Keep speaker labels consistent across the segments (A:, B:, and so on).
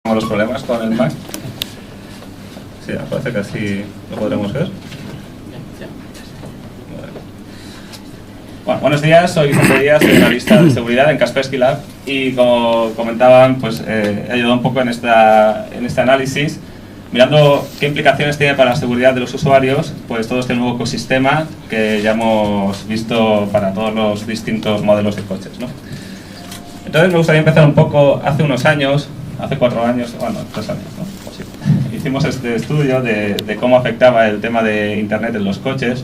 A: Los problemas con el Mac. Sí, me parece que así lo podremos ver. Bueno, buenos días, soy Vicente Díaz, soy analista de seguridad en Kaspersky Lab y como comentaban, pues he ayudado un poco en este análisis, mirando qué implicaciones tiene para la seguridad de los usuarios, pues todo este nuevo ecosistema que ya hemos visto para todos los distintos modelos de coches, ¿no? Entonces me gustaría empezar un poco, hace unos años, hace 4 años, bueno, 3 años, ¿no? Pues sí. Hicimos este estudio de cómo afectaba el tema de Internet en los coches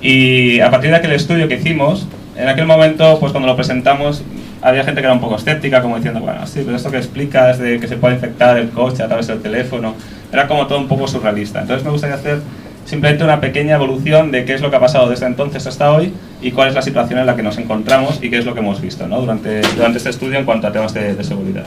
A: y a partir de aquel estudio que hicimos, en aquel momento, pues cuando lo presentamos, había gente que era un poco escéptica, como diciendo, bueno, sí, pero esto que explicas de que se puede infectar el coche a través del teléfono, era como todo un poco surrealista. Entonces me gustaría hacer simplemente una pequeña evolución de qué es lo que ha pasado desde entonces hasta hoy y cuál es la situación en la que nos encontramos y qué es lo que hemos visto, ¿no? durante este estudio en cuanto a temas de seguridad.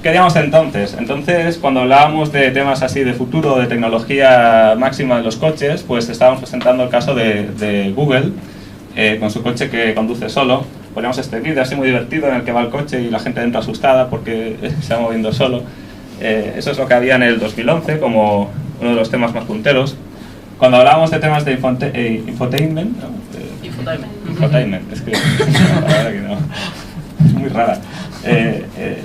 A: ¿Qué haríamos entonces? Entonces, cuando hablábamos de temas así de futuro, de tecnología máxima de los coches, pues estábamos presentando el caso de Google, con su coche que conduce solo. Poníamos este vídeo así muy divertido en el que va el coche y la gente entra asustada porque se va moviendo solo. Eso es lo que había en el 2011 como uno de los temas más punteros. Cuando hablábamos de temas de infotainment, ¿no? Infotainment, es que la palabra que no, es muy rara.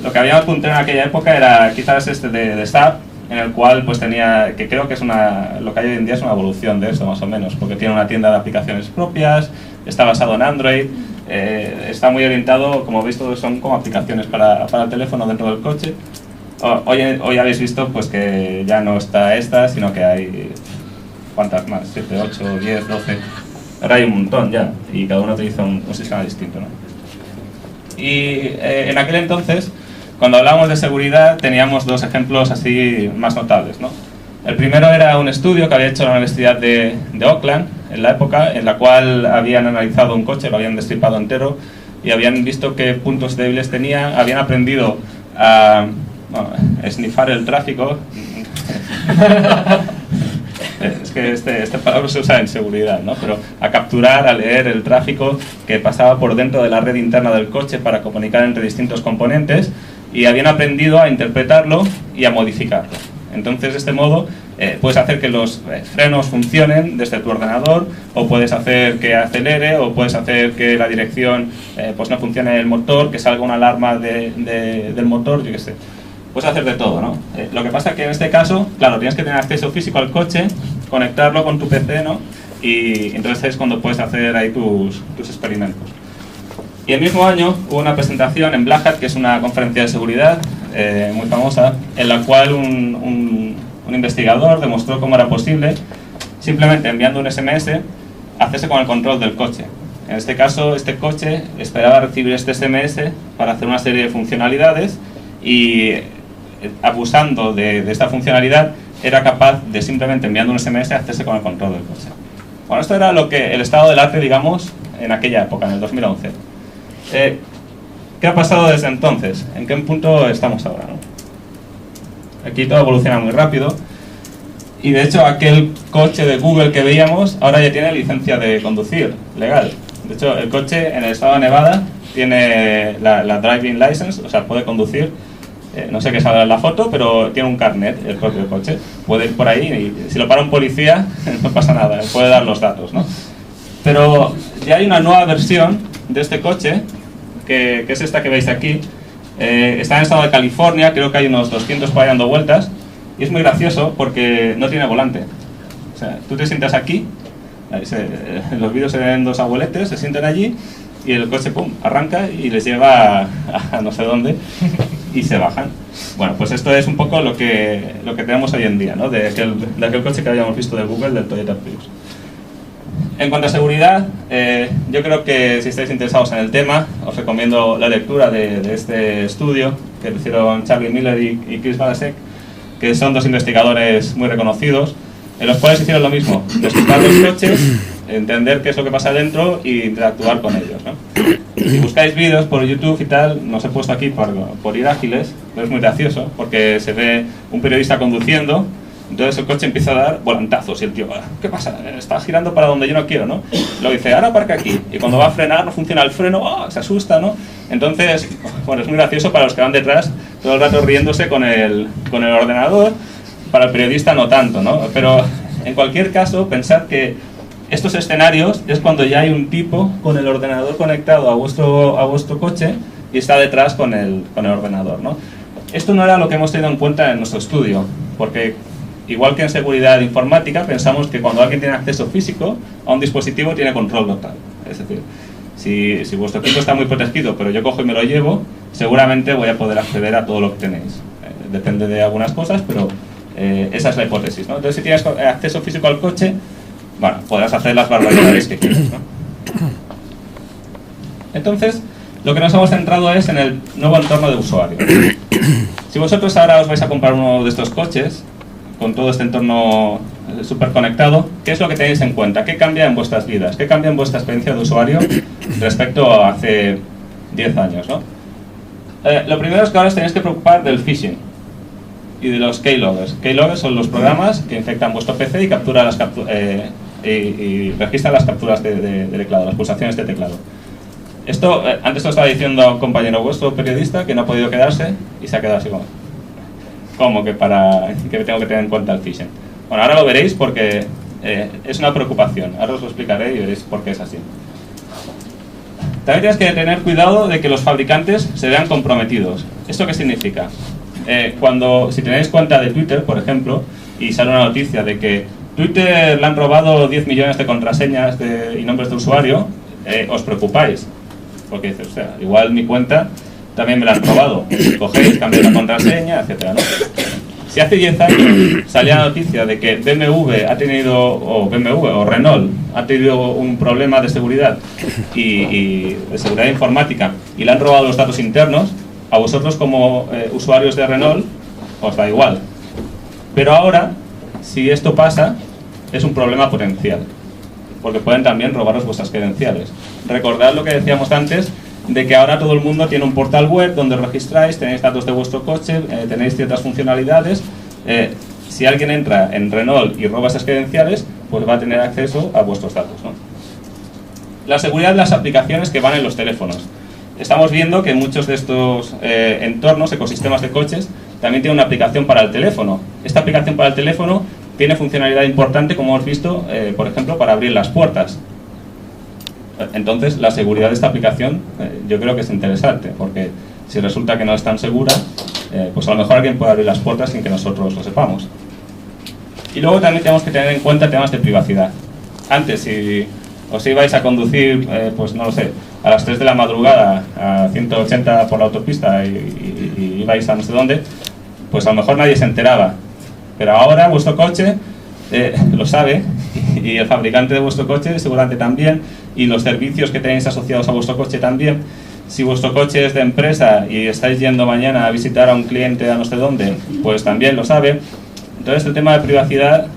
A: Lo que habíamos puntero en aquella época era quizás este de SAP, en el cual pues tenía, que creo que es lo que hay hoy en día es una evolución de esto más o menos, porque tiene una tienda de aplicaciones propias, está basado en Android, está muy orientado, como veis todos son como aplicaciones para el teléfono dentro del coche. Hoy habéis visto pues que ya no está esta, sino que hay, ¿cuántas más? 7, 8, 10, 12, ahora hay un montón ya, y cada uno utiliza un sistema distinto, ¿no? Y en aquel entonces, cuando hablábamos de seguridad, teníamos 2 ejemplos así más notables, ¿no? El primero era un estudio que había hecho la Universidad de Auckland, en la época, en la cual habían analizado un coche, lo habían destripado entero, y habían visto qué puntos débiles tenía, habían aprendido a esnifar el tráfico. Es que este palabra se usa en seguridad, ¿no? Pero a capturar, a leer el tráfico que pasaba por dentro de la red interna del coche para comunicar entre distintos componentes y habían aprendido a interpretarlo y a modificarlo. Entonces, de este modo, puedes hacer que los frenos funcionen desde tu ordenador, o puedes hacer que acelere, o puedes hacer que la dirección pues no funcione el motor, que salga una alarma del motor, yo qué sé. Puedes hacer de todo, ¿no? Lo que pasa es que en este caso, claro, tienes que tener acceso físico al coche, conectarlo con tu PC, ¿no? Y entonces es cuando puedes hacer ahí tus experimentos. Y el mismo año hubo una presentación en Black Hat, que es una conferencia de seguridad muy famosa, en la cual un investigador demostró cómo era posible, simplemente enviando un SMS, hacerse con el control del coche. En este caso, este coche esperaba recibir este SMS para hacer una serie de funcionalidades y abusando de esta funcionalidad era capaz de simplemente enviando un SMS hacerse con el control del coche. Bueno, esto era el estado del arte, digamos, en aquella época, en el 2011. ¿Qué ha pasado desde entonces? ¿En qué punto estamos ahora, no? Aquí todo evoluciona muy rápido y de hecho aquel coche de Google que veíamos ahora ya tiene licencia de conducir legal. De hecho el coche en el estado de Nevada tiene la driving license, o sea puede conducir. No sé qué sale en la foto, pero tiene un carnet el propio coche. Puede ir por ahí y si lo para un policía no pasa nada, puede dar los datos, ¿no? Pero ya hay una nueva versión de este coche, que es esta que veis aquí. Está en el estado de California, creo que hay unos 200 por ahí dando vueltas. Y es muy gracioso porque no tiene volante. O sea, tú te sientas aquí, en los vídeos se ven 2 abueletes, se sientan allí y el coche pum, arranca y les lleva a no sé dónde y se bajan. Bueno, pues esto es un poco lo que tenemos hoy en día, ¿no? de aquel coche que habíamos visto de Google, del Toyota Prius. En cuanto a seguridad, yo creo que si estáis interesados en el tema, os recomiendo la lectura de este estudio que hicieron Charlie Miller y Chris Balasek, que son 2 investigadores muy reconocidos, en los cuales hicieron lo mismo, describir los coches, entender qué es lo que pasa dentro y interactuar con ellos, ¿no? Si buscáis vídeos por YouTube y tal, no os he puesto aquí por ir ágiles, pero es muy gracioso porque se ve un periodista conduciendo Entonces el coche empieza a dar volantazos y el tío, ¿qué pasa? Estás girando para donde yo no quiero, ¿no? Luego dice, ahora aparca aquí. Y cuando va a frenar no funciona el freno, se asusta, ¿no? Entonces, bueno, es muy gracioso para los que van detrás, todo el rato riéndose con el ordenador. Para el periodista no tanto, ¿no? Pero en cualquier caso, pensar que estos escenarios es cuando ya hay un tipo con el ordenador conectado a vuestro coche y está detrás con el ordenador, ¿no? Esto no era lo que hemos tenido en cuenta en nuestro estudio, porque igual que en seguridad informática, pensamos que cuando alguien tiene acceso físico a un dispositivo tiene control total. Es decir, si vuestro equipo está muy protegido, pero yo cojo y me lo llevo, seguramente voy a poder acceder a todo lo que tenéis. Depende de algunas cosas, pero esa es la hipótesis, ¿no? Entonces, si tienes acceso físico al coche, bueno, podrás hacer las barbaridades que quieras, ¿no? Entonces, lo que nos hemos centrado es en el nuevo entorno de usuario. Si vosotros ahora os vais a comprar uno de estos coches, con todo este entorno súper conectado, ¿qué es lo que tenéis en cuenta? ¿Qué cambia en vuestras vidas? ¿Qué cambia en vuestra experiencia de usuario respecto a hace 10 años, ¿no? Lo primero es que ahora os tenéis que preocupar del phishing y de los keyloggers. Keyloggers son los programas que infectan vuestro PC y capturan y registran las capturas de teclado, las pulsaciones de teclado. Esto, antes lo estaba diciendo a un compañero vuestro periodista que no ha podido quedarse y se ha quedado así como... ¿Cómo que tengo que tener en cuenta el phishing? Bueno, ahora lo veréis porque es una preocupación. Ahora os lo explicaré y veréis por qué es así. También tienes que tener cuidado de que los fabricantes se vean comprometidos. ¿Esto qué significa? Si tenéis cuenta de Twitter, por ejemplo, y sale una noticia de que Twitter le han robado 10 millones de contraseñas y nombres de usuario, os preocupáis. Porque dices, o sea, igual mi cuenta también me la han robado. Cogéis, cambiáis la contraseña, etcétera, ¿no? Si hace 10 años salía la noticia de que BMW o Renault ha tenido un problema de seguridad y de seguridad informática y le han robado los datos internos, a vosotros como usuarios de Renault os da igual. Pero ahora, si esto pasa, es un problema potencial, porque pueden también robaros vuestras credenciales. Recordad lo que decíamos antes, de que ahora todo el mundo tiene un portal web donde registráis, tenéis datos de vuestro coche, tenéis ciertas funcionalidades. Si alguien entra en Renault y roba esas credenciales, pues va a tener acceso a vuestros datos, ¿no? La seguridad de las aplicaciones que van en los teléfonos. Estamos viendo que muchos de estos entornos, ecosistemas de coches, también tienen una aplicación para el teléfono. Esta aplicación para el teléfono tiene funcionalidad importante, como hemos visto, por ejemplo, para abrir las puertas. Entonces, la seguridad de esta aplicación yo creo que es interesante, porque si resulta que no es tan segura, pues a lo mejor alguien puede abrir las puertas sin que nosotros lo sepamos. Y luego también tenemos que tener en cuenta temas de privacidad. Antes, si os ibais a conducir, pues no lo sé, a las 3 de la madrugada a 180 por la autopista y ibais a no sé dónde, pues a lo mejor nadie se enteraba. Pero ahora vuestro coche lo sabe, y el fabricante de vuestro coche seguramente también, y los servicios que tenéis asociados a vuestro coche también. Si vuestro coche es de empresa y estáis yendo mañana a visitar a un cliente a no sé dónde, pues también lo sabe. Entonces el tema de privacidad,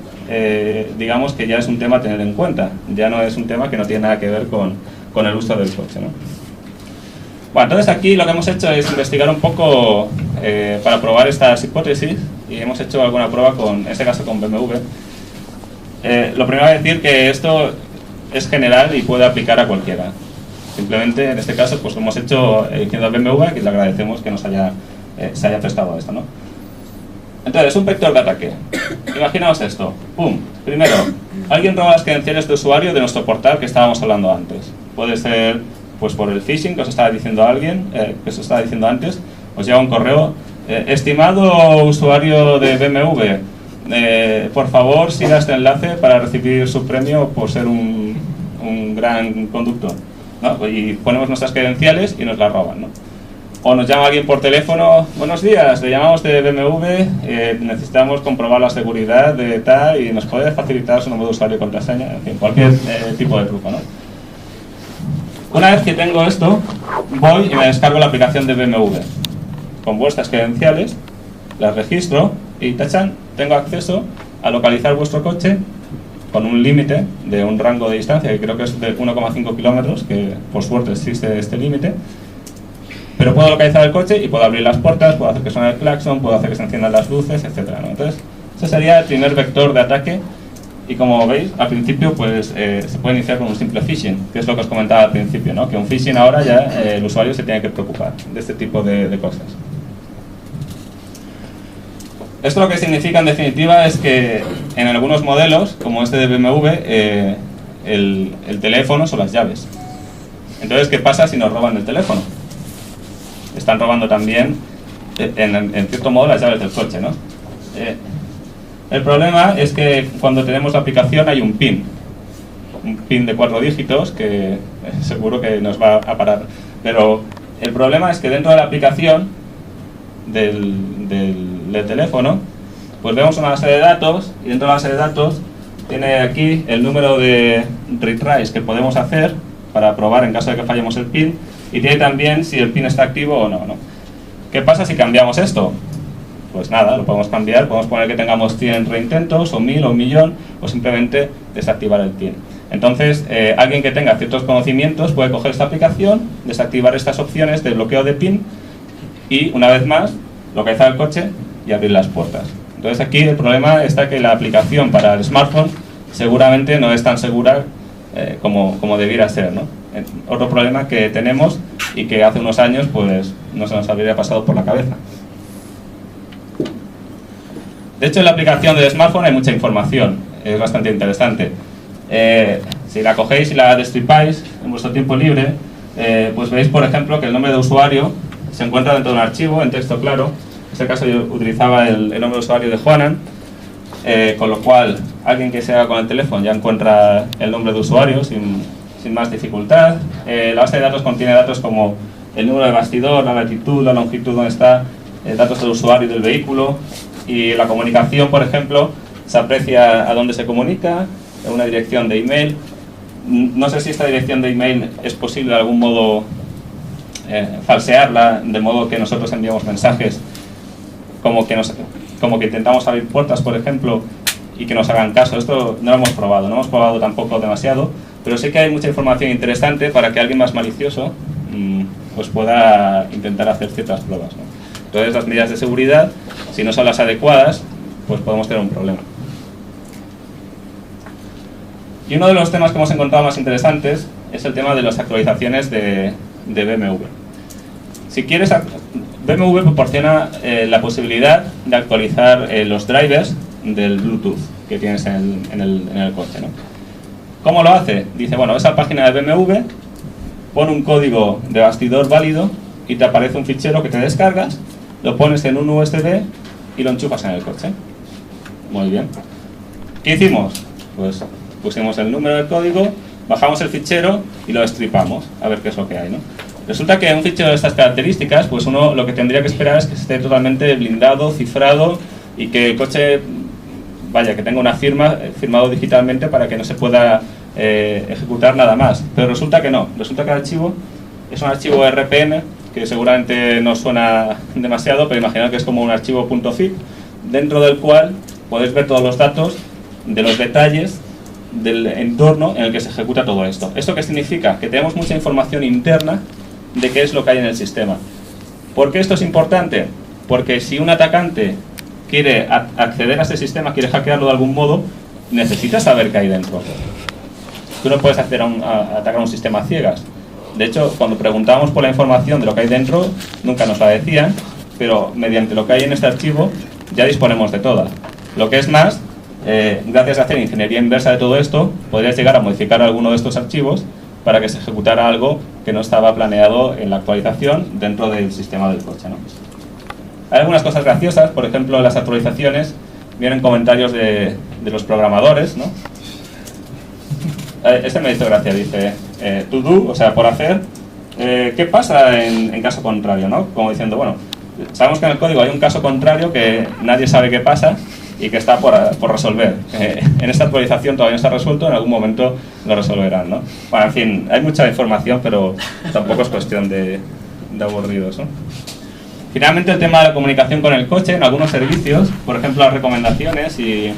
A: digamos que ya es un tema a tener en cuenta, ya no es un tema que no tiene nada que ver con el uso del coche, ¿no? Bueno, entonces aquí lo que hemos hecho es investigar un poco para probar estas hipótesis, y hemos hecho alguna prueba, en este caso con BMW. Lo primero es decir que esto es general y puede aplicar a cualquiera. Simplemente, en este caso, pues lo hemos hecho diciendo al BMW, que le agradecemos que se haya prestado a esto, ¿no? Entonces, un vector de ataque. Imaginaos esto. ¡Pum! Primero, alguien roba las credenciales de usuario de nuestro portal que estábamos hablando antes. Puede ser pues por el phishing que os estaba diciendo antes. Os llega un correo. Estimado usuario de BMW, por favor siga este enlace para recibir su premio por ser un gran conductor, ¿no? Y ponemos nuestras credenciales y nos las roban, ¿no? O nos llama alguien por teléfono: buenos días, le llamamos de BMW, necesitamos comprobar la seguridad de tal y nos puede facilitar su número de usuario y contraseña, en fin, cualquier tipo de truco, ¿no? Una vez que tengo esto, voy y me descargo la aplicación de BMW con vuestras credenciales, las registro y ¡tachán!, tengo acceso a localizar vuestro coche con un límite de un rango de distancia que creo que es de 1,5 kilómetros, que por suerte existe este límite. Pero puedo localizar el coche y puedo abrir las puertas, puedo hacer que suene el claxon, puedo hacer que se enciendan las luces, etc., ¿no? Entonces, Ese sería el primer vector de ataque y como veis, al principio pues se puede iniciar con un simple phishing, que es lo que os comentaba al principio, ¿no? Que un phishing ahora ya el usuario se tiene que preocupar de este tipo de cosas. Esto lo que significa en definitiva es que en algunos modelos, como este de BMW, el teléfono son las llaves. Entonces, ¿qué pasa si nos roban el teléfono? Están robando también, en cierto modo, las llaves del coche, ¿no? El problema es que cuando tenemos la aplicación hay un PIN de 4 dígitos que seguro que nos va a parar. Pero el problema es que dentro de la aplicación del teléfono, pues vemos una base de datos y dentro de la base de datos tiene aquí el número de retries que podemos hacer para probar en caso de que fallemos el PIN y tiene también si el PIN está activo o no, ¿no? ¿Qué pasa si cambiamos esto? Pues nada, lo podemos cambiar, podemos poner que tengamos 100 reintentos, o 1000 o 1.000.000, o simplemente desactivar el PIN. Entonces, alguien que tenga ciertos conocimientos puede coger esta aplicación, desactivar estas opciones de bloqueo de PIN y, una vez más, localizar el coche y abrir las puertas. Entonces aquí el problema está que la aplicación para el smartphone seguramente no es tan segura como debiera ser, ¿no? Otro problema que tenemos y que hace unos años pues no se nos habría pasado por la cabeza. De hecho, en la aplicación del smartphone hay mucha información, es bastante interesante. Si la cogéis y la destripáis en vuestro tiempo libre, pues veis, por ejemplo, que el nombre de usuario se encuentra dentro de un archivo en texto claro. En este caso yo utilizaba el nombre de usuario de Juanan, con lo cual alguien que se haga con el teléfono ya encuentra el nombre de usuario sin más dificultad. La base de datos contiene datos como el número de bastidor, la latitud, la longitud donde está, datos del usuario y del vehículo. Y la comunicación, por ejemplo, se aprecia a dónde se comunica, una dirección de email. No sé si esta dirección de email es posible de algún modo falsearla, de modo que nosotros enviamos mensajes como que intentamos abrir puertas, por ejemplo, y que nos hagan caso. Esto no lo hemos probado, no hemos probado tampoco demasiado, pero sí que hay mucha información interesante para que alguien más malicioso pues pueda intentar hacer ciertas pruebas, ¿no? Entonces las medidas de seguridad, si no son las adecuadas, pues podemos tener un problema. Y uno de los temas que hemos encontrado más interesantes es el tema de las actualizaciones de BMW. Si quieres, BMW proporciona la posibilidad de actualizar los drivers del Bluetooth que tienes en el coche, ¿no? ¿Cómo lo hace? Dice, bueno, esa página de BMW, pone un código de bastidor válido y te aparece un fichero que te descargas, lo pones en un USB y lo enchufas en el coche. Muy bien. ¿Qué hicimos? Pues pusimos el número del código, bajamos el fichero y lo destripamos a ver qué es lo que hay, ¿no? Resulta que un fichero de estas características, pues uno lo que tendría que esperar es que esté totalmente blindado, cifrado y que el coche, vaya, que tenga una firma, firmado digitalmente para que no se pueda ejecutar nada más. Pero resulta que no, resulta que el archivo es un archivo RPM, que seguramente no suena demasiado, pero imaginad que es como un archivo .zip, dentro del cual podéis ver todos los datos de los detalles del entorno en el que se ejecuta todo esto. ¿Esto qué significa? Que tenemos mucha información interna de qué es lo que hay en el sistema. ¿Por qué esto es importante? Porque si un atacante quiere acceder a este sistema, quiere hackearlo de algún modo, necesita saber qué hay dentro. Tú no puedes atacar a un sistema a ciegas. De hecho, cuando preguntábamos por la información de lo que hay dentro, nunca nos la decían, pero mediante lo que hay en este archivo ya disponemos de toda. Lo que es más, gracias a hacer ingeniería inversa de todo esto, podrías llegar a modificar alguno de estos archivos para que se ejecutara algo que no estaba planeado en la actualización dentro del sistema del coche, ¿no? Hay algunas cosas graciosas, por ejemplo, en las actualizaciones vienen comentarios de los programadores, ¿no? Este me hizo gracia, dice, to do, o sea, por hacer, ¿qué pasa en caso contrario, ¿no? Como diciendo, bueno, sabemos que en el código hay un caso contrario que nadie sabe qué pasa y que está por resolver. En esta actualización todavía no está resuelto, en algún momento lo resolverán, ¿no? Bueno, en fin, hay mucha información, pero tampoco es cuestión de aburridos, ¿no? Finalmente, el tema de la comunicación con el coche, en algunos servicios, por ejemplo, las recomendaciones, y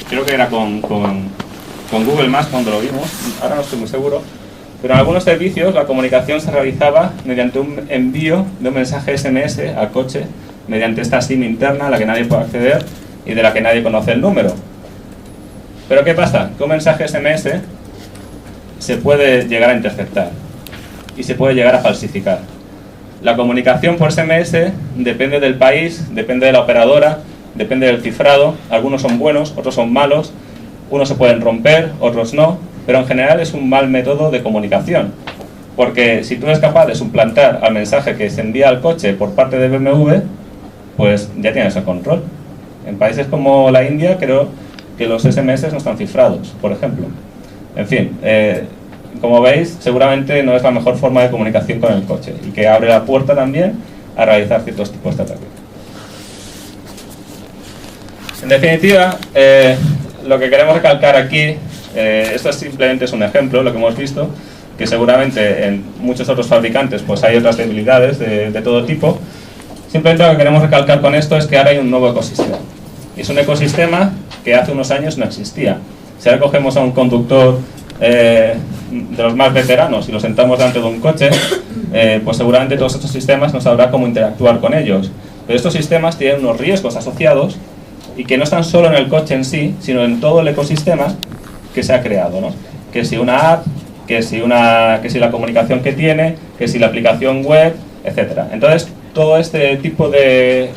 A: creo que era con Google Maps cuando lo vimos, ahora no estoy muy seguro, pero en algunos servicios la comunicación se realizaba mediante un envío de un mensaje SMS al coche, mediante esta SIM interna a la que nadie puede acceder, y de la que nadie conoce el número. Pero ¿qué pasa? Que un mensaje SMS se puede llegar a interceptar y se puede llegar a falsificar. La comunicación por SMS depende del país, depende de la operadora, depende del cifrado. Algunos son buenos, otros son malos, unos se pueden romper, otros no, pero en general es un mal método de comunicación, porque si tú eres capaz de suplantar al mensaje que se envía al coche por parte de BMW, pues ya tienes el control. En países como la India creo que los SMS no están cifrados, por ejemplo. En fin, como veis, seguramente no es la mejor forma de comunicación con el coche y que abre la puerta también a realizar ciertos tipos de ataques. En definitiva, lo que queremos recalcar aquí, esto simplemente es un ejemplo, lo que hemos visto, que seguramente en muchos otros fabricantes pues hay otras debilidades de todo tipo. Simplemente lo que queremos recalcar con esto es que ahora hay un nuevo ecosistema. Y es un ecosistema que hace unos años no existía. Si ahora cogemos a un conductor de los más veteranos y lo sentamos delante de un coche, pues seguramente todos estos sistemas no sabrá cómo interactuar con ellos. Pero estos sistemas tienen unos riesgos asociados y que no están solo en el coche en sí, sino en todo el ecosistema que se ha creado, ¿no? Que si una app, que si la comunicación que tiene, que si la aplicación web, etcétera. Entonces, todo este tipo de